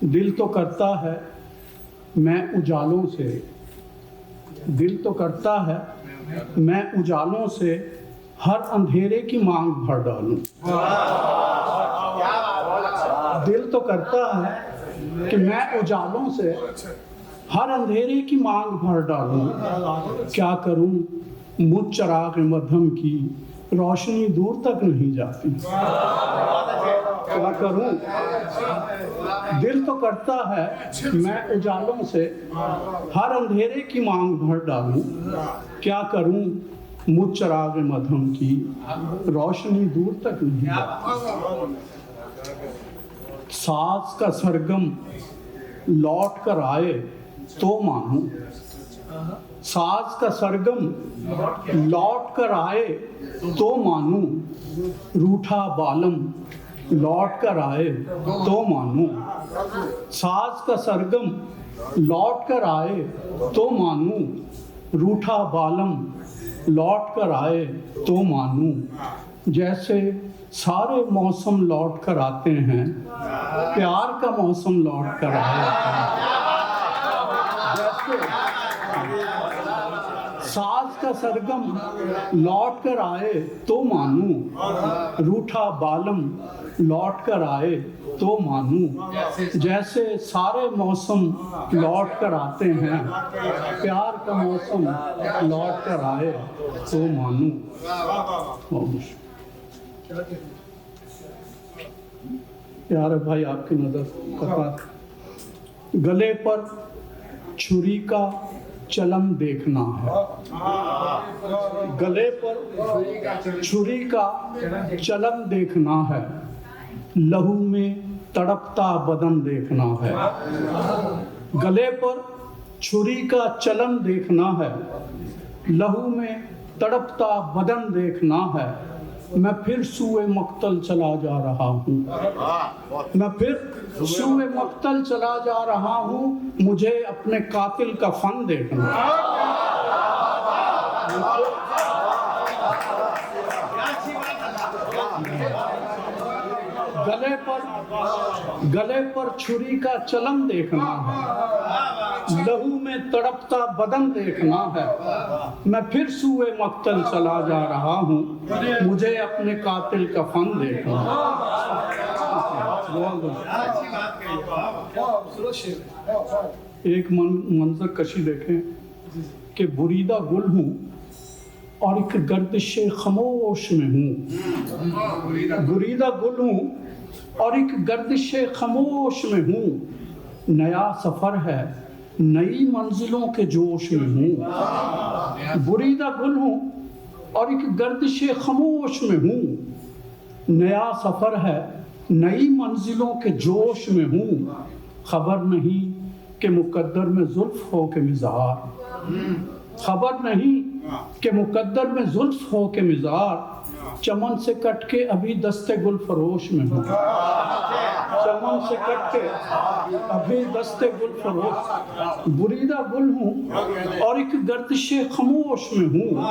دل تو کرتا ہے میں اجالوں سے، دل تو کرتا ہے میں اجالوں سے ہر اندھیرے کی مانگ بھر ڈالوں۔ دل تو کرتا ہے کہ میں اجالوں سے ہر اندھیرے کی مانگ بھر ڈالوں۔ کیا کروں مجھ چراغ مدھم کی روشنی دور تک نہیں جاتی۔ کیا کروں، دل تو کرتا ہے میں اجالوں سے ہر اندھیرے کی مانگ بھر ڈالوں۔ کیا کروں مجھ چراغ مدھم کی روشنی دور تک نہیں جاتی۔ ساز کا سرگم لوٹ کر آئے تو مانوں، ساز کا سرگم لوٹ کر آئے تو مانوں، روٹھا بالم لوٹ کر آئے تو مانوں۔ ساز کا سرگم لوٹ کر آئے تو مانوں، روٹھا بالم لوٹ کر آئے تو مانوں۔ جیسے سارے موسم لوٹ کر آتے ہیں، پیار کا موسم لوٹ کر آئے۔ جیسے ساز کا سرگم لوٹ کر آئے تو مانوں، روٹھا بالم لوٹ کر آئے تو مانوں۔ جیسے سارے موسم لوٹ کر آتے ہیں، پیار کا موسم لوٹ کر آئے تو مانوں۔ پیارے بھائی، آپ کی نظر کا گلے پر چھری کا چلن دیکھنا ہے، گلے پر چھری کا چلن دیکھنا ہے، لہو میں تڑپتا بدن دیکھنا ہے۔ گلے پر چھری کا چلن دیکھنا ہے، لہو میں تڑپتا بدن دیکھنا ہے۔ میں پھر سوئے مقتل چلا جا رہا ہوں، میں پھر سوئے مقتل چلا جا رہا ہوں، مجھے اپنے قاتل کا فن دیکھنا ہے۔ گلے پر چھری کا چلن دیکھنا ہے، لہو میں تڑپتا بدن دیکھنا ہے۔ میں پھر سوئے مقتل چلا جا رہا ہوں، مجھے اپنے قاتل کا فن دیکھنا ہے۔ ایک منظر کشی دیکھیں کہ بریدہ گل ہوں اور ایک گردش خاموش میں ہوں۔ بریدہ گل ہوں اور ایک گردش خاموش میں ہوں، نیا سفر ہے نئی منزلوں کے جوش میں ہوں۔ بریدہ گل ہوں اور ایک گردش خاموش میں ہوں، نیا سفر ہے نئی منزلوں کے جوش میں ہوں۔ خبر نہیں کہ مقدر میں زلف ہو کہ مزار، خبر نہیں کہ مقدر میں زلف ہو کہ مزار، چمن سے کٹ کے ابھی دستے گل فروش میں ہوں۔ چمن سے کٹ کے ابھی دستے گل فروش، بریدہ گل ہوں اور ایک گردش خاموش میں ہوں،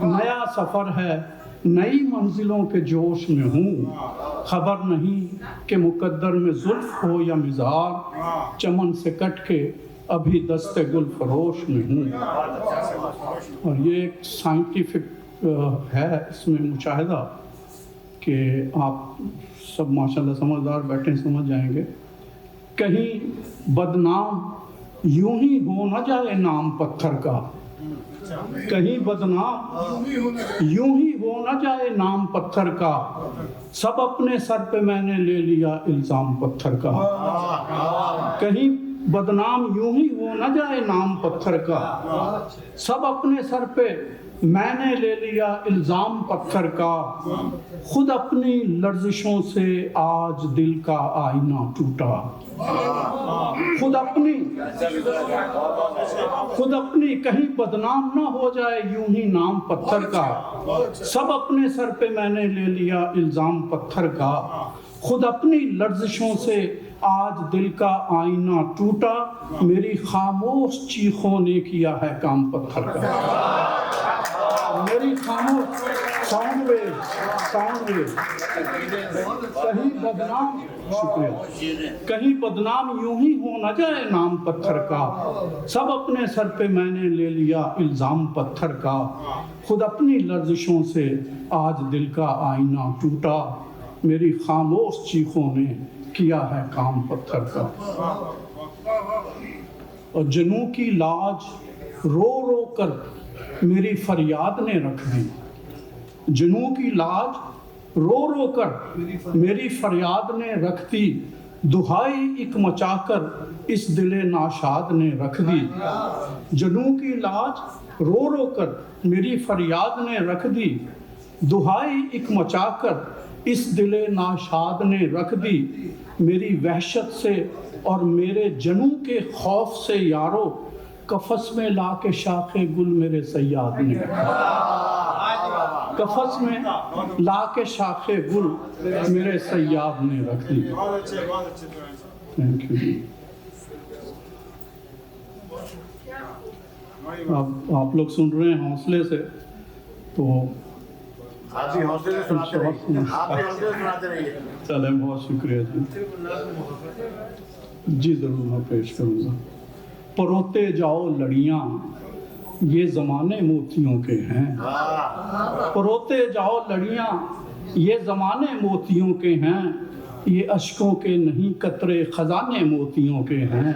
نیا سفر ہے نئی منزلوں کے جوش میں ہوں۔ خبر نہیں کہ مقدر میں زلف ہو یا مزار، چمن سے کٹ کے ابھی دستے گل فروش میں ہوں۔ اور یہ ایک سائنٹیفک ہے، اس میں مشاہدہ کہ آپ سب ماشاءاللہ سمجھدار بیٹھے سمجھ جائیں گے۔ کہیں بدنام یوں ہی ہو نہ جائے نام پتھر کا، کہیں بدنام یوں ہی ہو نہ جائے نام پتھر کا، سب اپنے سر پہ میں نے لے لیا الزام پتھر کا۔ کہیں بدنام یوں ہی ہو نہ جائے نام پتھر کا، سب اپنے سر پہ میں نے لے لیا الزام پتھر کا۔ خود اپنی لرزشوں سے آج دل کا آئینہ ٹوٹا، خود اپنی کہیں بدنام نہ ہو جائے یوں ہی نام پتھر کا، سب اپنے سر پہ میں نے لے لیا الزام پتھر کا۔ خود اپنی لرزشوں سے آج دل کا آئینہ ٹوٹا، میری خاموش چیخوں نے کیا ہے کام پتھر کا۔ میری خاموش ساؤنڈ ویو کہیں بدنام، شکریہ، کہیں بدنام یوں ہی ہو نہ جائے نام پتھر کا، سب اپنے سر پہ میں نے لے لیا الزام پتھر کا، خود اپنی لرزشوں سے آج دل کا آئینہ ٹوٹا، میری خاموش چیخوں نے کیا ہے کام پتھر کا۔ اور جنوں کی لاج رو رو کر میری فریاد نے رکھ دی، جنوں کی لاج رو رو کر میری فریاد نے رکھ دی، دہائی ایک مچا کر اس دل ناشاد نے رکھ دی، جنوں کی لاج رو رو کر میری فریاد نے رکھ دی، دہائی ایک مچا کر اس دل ناشاد نے رکھ دی، میری وحشت سے اور میرے جنوں کے خوف سے یارو، کفس میں لا کے شاخ گل میرے سیاد نے، کفس میں لا کے شاخ گل میرے سیاد نے رکھ دی۔ Thank you. آپ لوگ سن رہے ہیں حوصلے سے، تو آپ بھی حوصلے سے سناتے رہیے، آپ بھی حوصلے سے سناتے رہیے۔ چلیں، بہت شکریہ جی۔ جی ضرور میں پیش کروں گا۔ پروتے جاؤ لڑیاں یہ زمانے موتیوں کے ہیں، پروتے جاؤ لڑیاں یہ زمانے موتیوں کے ہیں، یہ اشکوں کے نہیں قطرے خزانے موتیوں کے ہیں،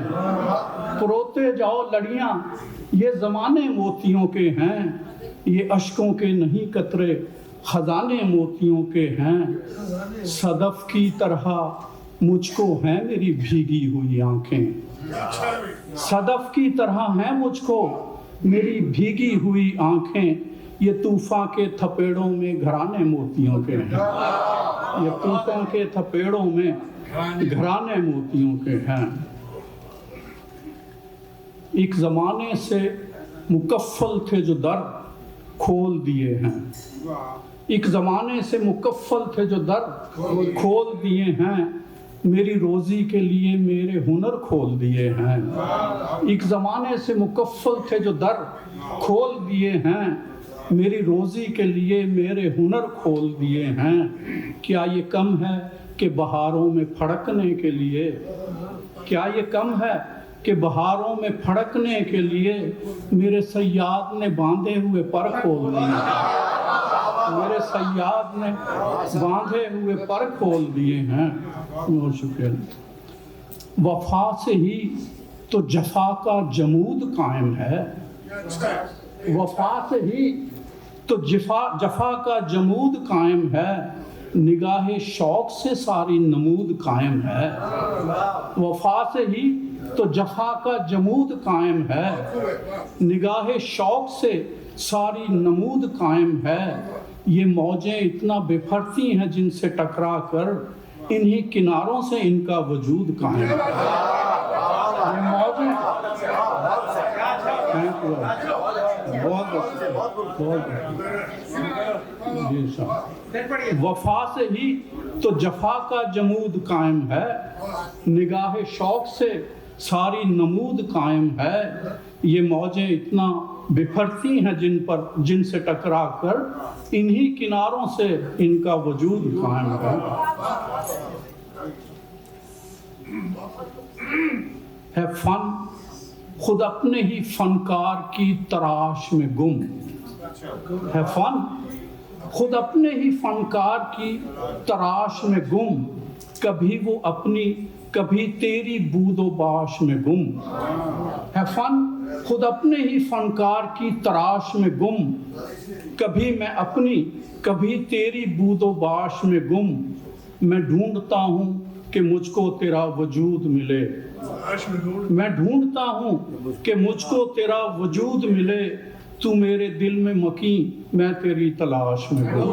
پروتے جاؤ لڑیاں یہ زمانے موتیوں کے ہیں، یہ اشکوں کے نہیں قطرے خزانے موتیوں کے ہیں، صدف کی طرح مجھ کو ہیں میری بھیگی ہوئی آنکھیں، صدف کی طرح ہیں مجھ کو میری بھیگی ہوئی آنکھیں، یہ طوفان کے تھپیڑوں میں گھرانے موتیوں کے ہیں، یہ طوفان کے تھپیڑوں میں گھرانے موتیوں کے ہیں۔ ایک زمانے سے مکفل تھے جو در کھول دیے ہیں، ایک زمانے سے مکفل تھے جو در کھول دیے ہیں، میری روزی کے لیے میرے ہنر کھول دیے ہیں، ایک زمانے سے مکفل تھے جو در کھول دیے ہیں، میری روزی کے لیے میرے ہنر کھول دیے ہیں، کیا یہ کم ہے کہ بہاروں میں پھڑکنے کے لیے، کیا یہ کم ہے کہ بہاروں میں پھڑکنے کے لیے میرے صیاد نے باندھے ہوئے پر کھول دیے، میرے صیاد نے باندھے ہوئے پر کھول دیے ہیں۔ بہت شکریہ۔ وفا سے ہی تو جفا کا جمود قائم ہے، وفا سے ہی تو جفا کا جمود قائم ہے، نگاہ شوق سے ساری نمود قائم ہے، وفا سے ہی تو جفا کا جمود قائم ہے، نگاہ شوق سے ساری نمود قائم ہے، یہ موجیں اتنا بپھرتی ہیں جن سے ٹکرا کر انہی کناروں سے ان کا وجود قائم ہے، یہ موجیں وفا سے ہی تو جفا کا جمود قائم ہے، نگاہ شوق سے ساری نمود قائم ہے، یہ موجیں اتنا بکھرتی ہیں جن سے ٹکرا کر انہی کناروں سے ان کا وجود قائم ہے فن خود اپنے ہی فنکار کی تراش میں گم ہے، فن خود اپنے ہی فنکار کی تراش میں گم، کبھی وہ اپنی کبھی تیری بود و باش میں گم ہے، فن خود اپنے ہی فنکار کی تراش میں گم، کبھی میں اپنی کبھی تیری بود و باش میں گم، میں ڈھونڈتا ہوں کہ مجھ کو تیرا وجود ملے، میں ڈھونڈتا ہوں کہ مجھ کو تیرا وجود ملے، تو میرے دل میں مکیں میں تیری تلاش میں گم،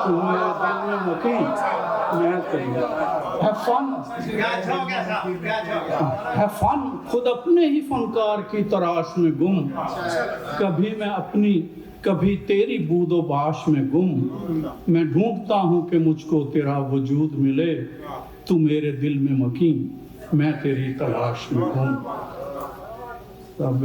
تو میرے دل میں مکیں میں تیری ہے فن خود اپنے ہی فنکار کی تراش میں گم، کبھی میں اپنی کبھی تیری بود و باش میں گم، میں ڈھونڈتا ہوں کہ مجھ کو تیرا وجود ملے، تو میرے دل میں مکیں میں تیری تلاش میں گم۔ اب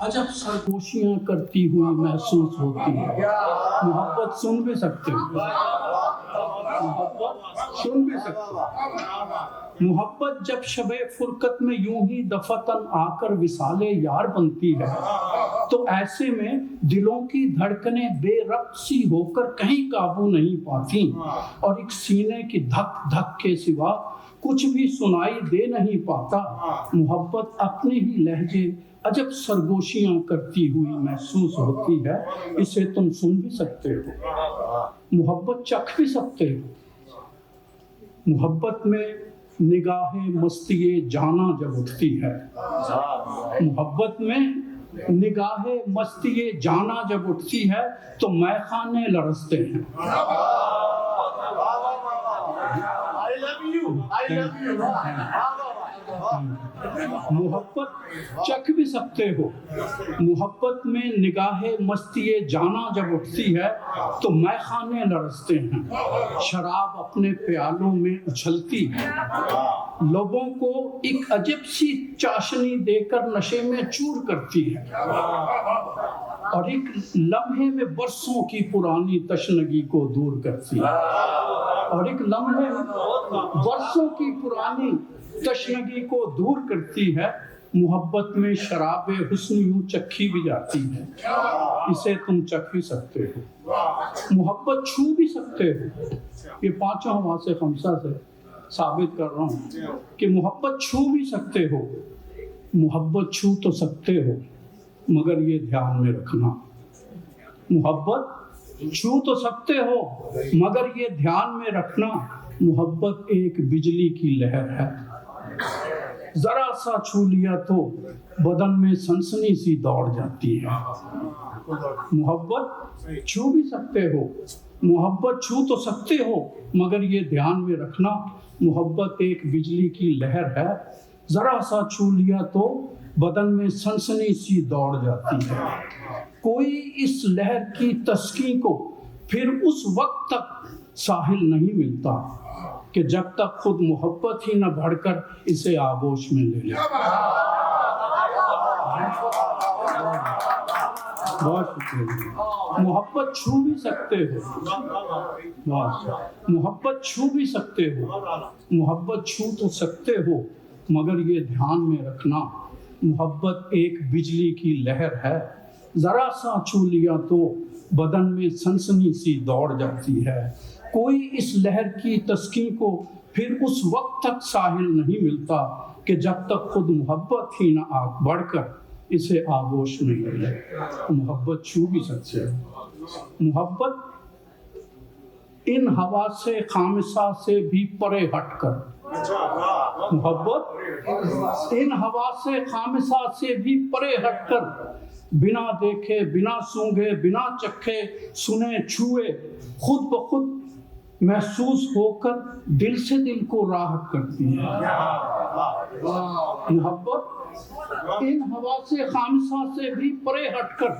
عجب سرگوشیاں کرتی ہوئی محسوس ہوتی ہے. محبت سن بھی سکتے ہیں, محبت سن بھی سکتے ہیں. محبت جب شب فرقت میں یوں ہی دفتن آ کر وصال یار بنتی ہے تو ایسے میں دلوں کی دھڑکنیں بے ربط سی ہو کر کہیں قابو نہیں پاتی اور ایک سینے کی دھک دھک کے سوا کچھ بھی سنائی دے نہیں پاتا. محبت اپنے ہی لہجے عجب سرگوشیاں کرتی ہوئی محسوس ہوتی ہے. اسے تم سن بھی سکتے ہو, محبت چکھ بھی سکتے ہو. محبت میں نگاہ مستی جانا جب اٹھتی ہے, محبت میں نگاہ مستی جانا جب اٹھتی ہے تو میخانے لرزتے ہیں. محبت چکھ بھی سکتے ہو. محبت میں نگاہ مستی جانا جب اٹھتی ہے تو میخانے لرزتے ہیں. شراب اپنے پیالوں میں اچھلتی ہے, لبوں کو ایک عجب سی چاشنی دے کر نشے میں چور کرتی ہے اور ایک لمحے میں برسوں کی پرانی تشنگی کو دور کرتی ہے. اور ایک لمحے میں برسوں کی پرانی تشنگی کو دور کرتی ہے. محبت میں شراب حسن یوں چکھی بھی جاتی ہے, اسے تم چکھ بھی سکتے ہو. محبت چھو بھی سکتے ہو. یہ پانچوں حواس خمسہ سے ثابت کر رہا ہوں کہ محبت چھو بھی سکتے ہو. محبت چھو تو سکتے ہو مگر یہ دھیان میں رکھنا, محبت چھو تو سکتے ہو مگر یہ دھیان میں رکھنا, محبت ایک بجلی کی لہر ہے, ذرا سا چھو لیا تو بدن میں سنسنی سی دوڑ جاتی ہے. محبت چھو بھی سکتے ہو, محبت چھو تو سکتے ہو مگر یہ دھیان میں رکھنا, محبت ایک بجلی کی لہر ہے, ذرا سا چھو لیا تو بدن میں سنسنی سی دوڑ جاتی ہے. کوئی اس لہر کی تسکین کو پھر اس وقت تک ساحل نہیں ملتا کہ جب تک خود محبت ہی نہ بڑھ کر اسے آغوش میں لے لے. بہت شکریہ. محبت چھو بھی سکتے ہو, محبت چھو بھی سکتے ہو, محبت چھو تو سکتے ہو مگر یہ دھیان میں رکھنا, محبت ایک بجلی کی لہر ہے, ذرا سا چھو لیا تو بدن میں سنسنی سی دوڑ جاتی ہے. کوئی اس لہر کی تسکین کو پھر اس وقت تک ساحل نہیں ملتا کہ جب تک خود محبت ہی نہ آگ بڑھ کر اسے آغوش میں لے لے. محبت چھو بھی سکتے ہو. محبت ان حواس خامسہ سے بھی پرے ہٹ کر, محبت ان حواس خامسہ سے بھی پرے ہٹ کر بنا دیکھے بنا سونگھے بنا چکھے سنے چھوئے خود بخود محسوس ہو کر دل سے دل کو راحت کرتی ہے. محبت ان حواس خامسہ سے بھی پرے ہٹ کر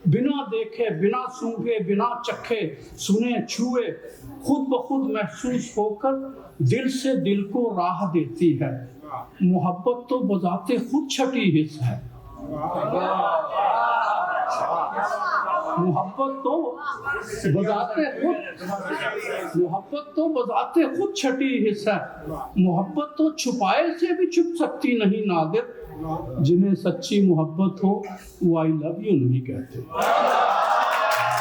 بنا دیکھے بنا سونگھے بنا چکھے سنے چھوئے خود بخود محسوس ہو کر دل سے دل کو راہ دیتی ہے. محبت تو بذات خود چھٹی حص ہے, محبت تو بذات خود چھٹی حص ہے. محبت تو چھپائے سے بھی چھپ سکتی نہیں نادر, جنہیں سچی محبت ہو وہ آئی لو یو نہیں کہتے.